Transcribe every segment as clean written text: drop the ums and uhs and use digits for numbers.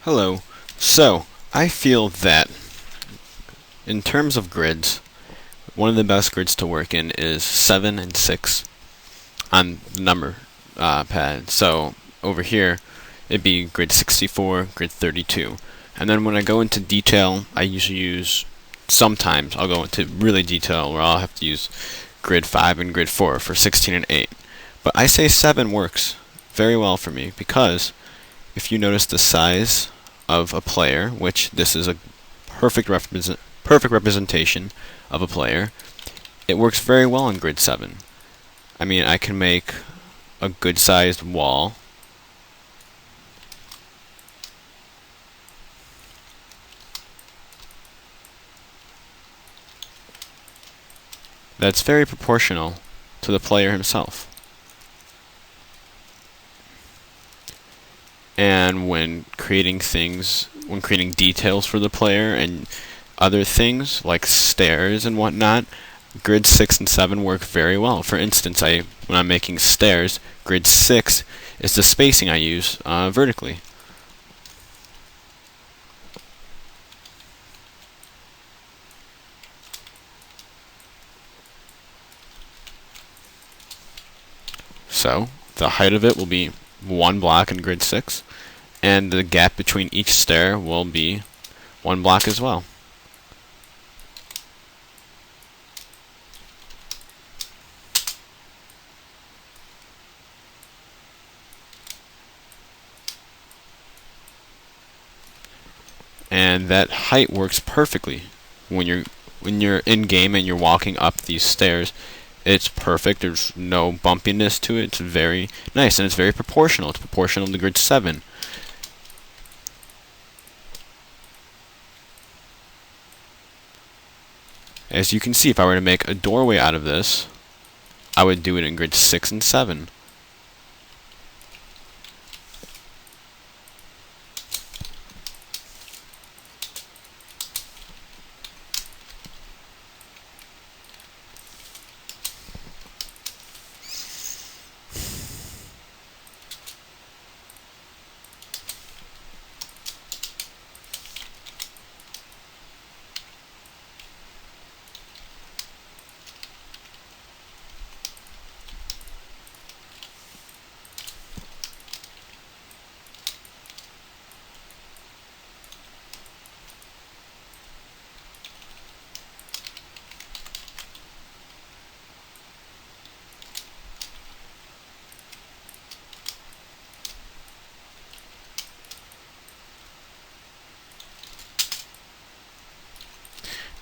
Hello. So, I feel that in terms of grids, one of the best grids to work in is 7 and 6 on the number pad. So, over here, it'd be grid 64, grid 32. And then when I go into detail, I usually use, sometimes I'll go into really detail where I'll have to use grid 5 and grid 4 for 16 and 8. But I say 7 works very well for me because if you notice the size of a player, which this is a perfect representation of a player, it works very well on grid 7. I mean, I can make a good sized wall that's very proportional to the player himself. And when creating details for the player and other things like stairs and whatnot, grid 6 and 7 work very well. For instance, when I'm making stairs, grid 6 is the spacing I use vertically. So the height of it will be 1 block in grid 6, and the gap between each stair will be 1 block as well. And that height works perfectly when you're in game and you're walking up these stairs. It's perfect. There's no bumpiness to it. It's very nice, and it's very proportional. It's proportional to grid 7. As you can see, if I were to make a doorway out of this, I would do it in grid 6 and 7.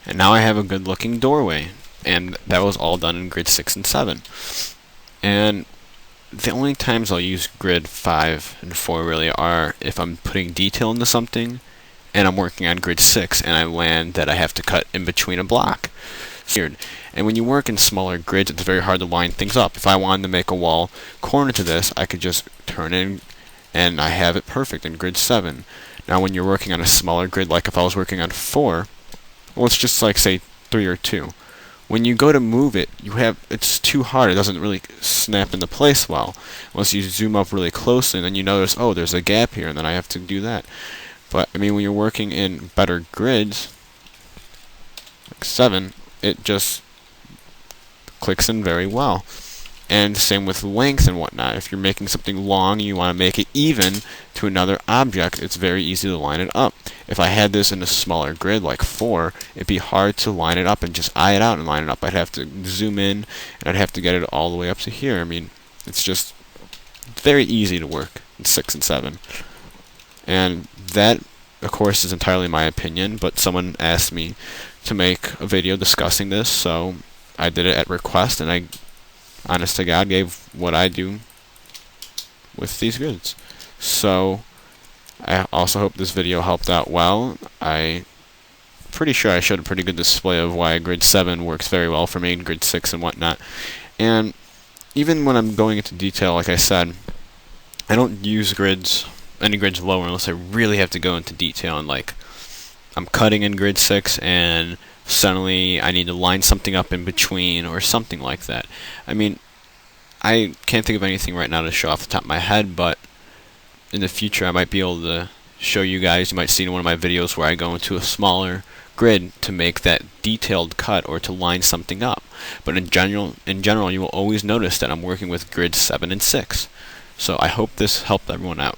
And now I have a good looking doorway, and that was all done in grid 6 and 7. And the only times I'll use grid 5 and 4 really are if I'm putting detail into something and I'm working on grid 6 and I land that I have to cut in between a block. And when you work in smaller grids, it's very hard to line things up. If I wanted to make a wall corner to this, I could just turn it and I have it perfect in grid 7. Now when you're working on a smaller grid, like if I was working on 4, well, it's just like, say, 3 or 2. When you go to move it, it's too hard. It doesn't really snap into place well. Unless you zoom up really closely, and then you notice, oh, there's a gap here, and then I have to do that. But, I mean, when you're working in better grids, like 7, it just clicks in very well. And same with length and whatnot. If you're making something long and you want to make it even to another object, it's very easy to line it up. If I had this in a smaller grid like 4, it'd be hard to line it up and just eye it out and line it up. I'd have to zoom in and I'd have to get it all the way up to here. I mean, it's just very easy to work in 6 and 7. And that, of course, is entirely my opinion, but someone asked me to make a video discussing this, so I did it at request, and I, honest to God, gave what I do with these grids. So I also hope this video helped out well. I'm pretty sure I showed a pretty good display of why grid 7 works very well for me, and grid 6 and whatnot. And even when I'm going into detail, like I said, I don't use any grids lower unless I really have to go into detail, and like I'm cutting in grid 6 and suddenly I need to line something up in between or something like that. I mean, I can't think of anything right now to show off the top of my head, but in the future I might be able to show you guys. You might see in one of my videos where I go into a smaller grid to make that detailed cut or to line something up. But in general, you will always notice that I'm working with grids 7 and 6. So I hope this helped everyone out.